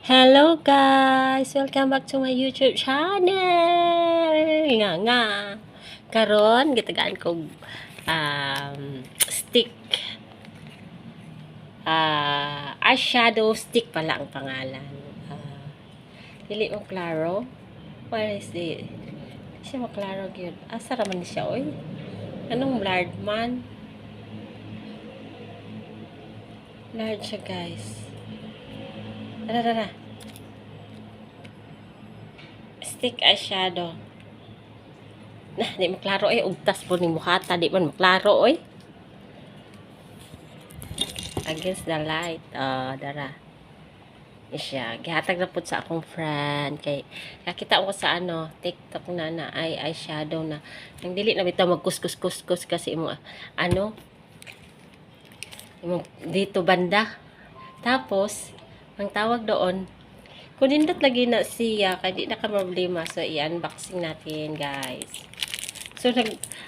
Hello guys! Welcome back to my YouTube channel! Nga. Karon gitagaan ko stick. Eyeshadow stick pala ang pangalan. Dili mo klaro. Where is it? Siya maklaro gyud. Asa ra man siya oy? Anong blurred man? Blurred siya guys. Tara. Stick eyeshadow. Di maklaro eh. Ugtas po ni muhata. Di man maklaro eh. Against the light. Dara. Siya. Gihatag na po sa akong friend. Kay, nakita ko sa TikTok na ay eyeshadow na. Nang dili na bitaw magkus-kus-kus kasi mo, dito banda. Tapos, ang tawag doon, kung nindot lagi na siya, kaya di na ka problema. So, i-unboxing natin, guys. So,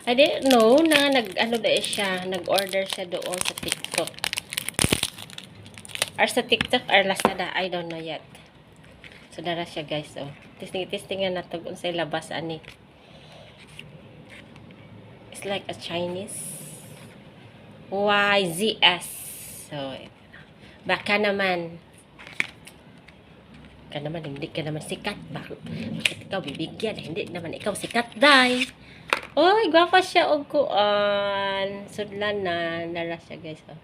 I didn't know na siya, nag-order siya doon sa TikTok. Or sa TikTok or Lazada, I don't know yet. So, dara siya, guys. Oh. Testing-testingan na ito kung sa labas, ani. It's like a Chinese. YZS. So, baka naman, hindi ka naman sikat. Bakit ikaw bibigyan? Hindi naman ikaw sikat, day. Oy, gwapa siya og kuan. Sudlan na nara siya, guys. Oh.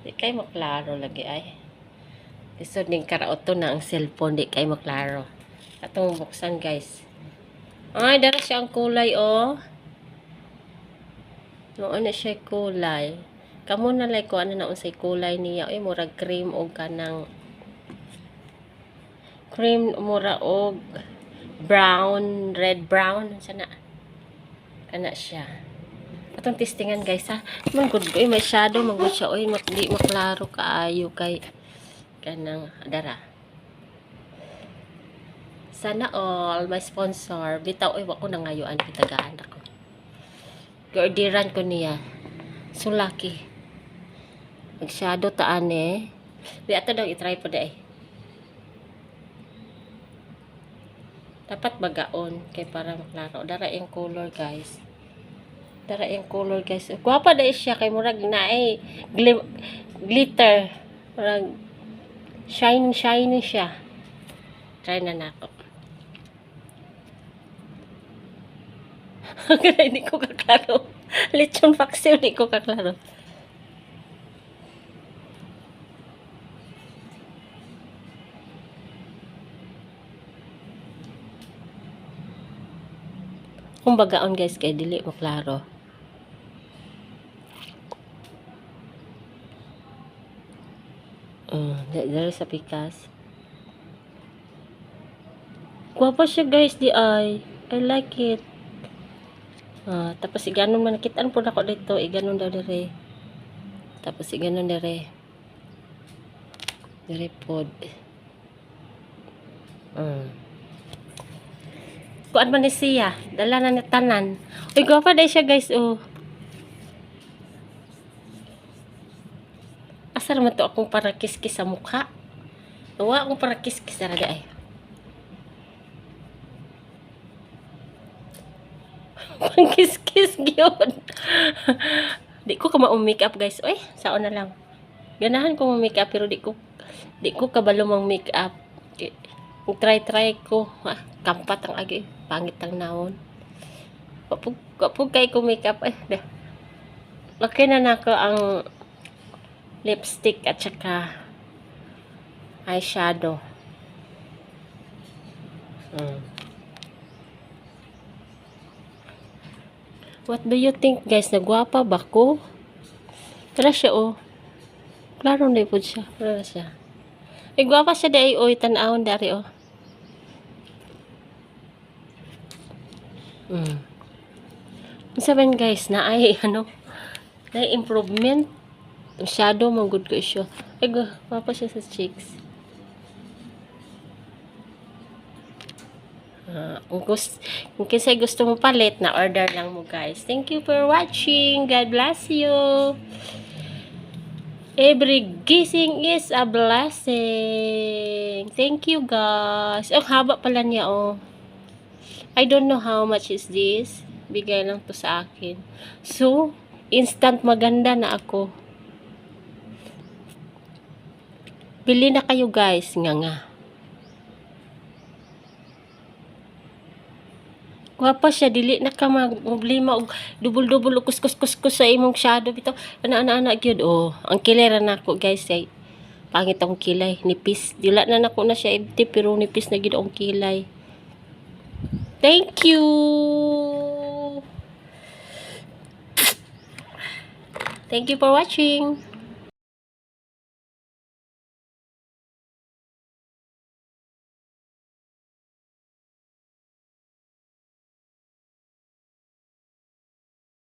Di kay maklaro lagi ay. Isod ning karaoto na ang cellphone, di kay maklaro. Atong buksan, guys. Ay, dara siya ang kulay, oh. Noon na siya kulay. Kamo na like ko na unsay kulay niya. Ay, murag cream o kanang cream, mura og brown, red brown. Sana kana siya. Atong testingan, guys, ha. Man good ko may shadow magud siya. Oy, di maklaro kaayo kay kanang dara. Sana all my sponsor bitaw oy wa ko nangayuan kitagaan ako. Orderan ko niya. Sulaki. Mag-shadow taan eh. Di ato daw i-try po dai. Dapat bagaon kay para maklaro. Dara yung color, guys. Guwapa dai siya kay murag na glitter. Murag shiny siya. Try na nako. Kaya hindi ko kaklaro. Lechon paksiw, hindi ko kaklaro. Kung bagaon, guys, kay dili mo klaro. Dali sa pikas. Guwapa siya, guys, di ay. I like it. Tapos iganon man kitaan po nako dito, iganon daw dire. Tapos iganon dire. Dire pod. Kuan man ni siya, dala na ni tanan. Uy, gwapa dai siya, guys, oh. Asa man to akong para kiskis sa mukha. Wa akong para kiskis ra ay. Pang-kiss gyud. Di ko ka ma-makeup, guys. Oy, sao na lang. Ganahan ko ma-makeup pero di ko kabalo mang makeup. Try ko. Kampat ang agi. Pangit ang naon. Kapag kay ko makeup okay na nako ang lipstick at saka eyeshadow. What do you think, guys? Nagwapa ba ko? Tara siya, oh. Klaro na po siya. Tara siya. Gwapa siya dahil, oh. Tanawon dari, oh. Sabihin, guys, na ay, na improvement. Shadow, mag-good ko siya. Gwapa siya sa cheeks. Kung kasi gusto mo palit, na order lang mo, guys. Thank you for watching. God bless you. Every gising is a blessing. Thank you, guys. Ang haba pala niya, oh. I don't know how much is this. Bigay lang to sa akin. So, instant maganda na ako. Bili na kayo, guys. Nga. Gwapa siya, dili na ka problema og dubol-dubol og kus-kus-kus sa imong shadow bitaw. Ana gyud, oh. Ang kilay ra nako, guys, ay pangit ang kilay, nipis. Dila na nako na siya empty pero nipis na gyud ang kilay. Thank you. Thank you for watching.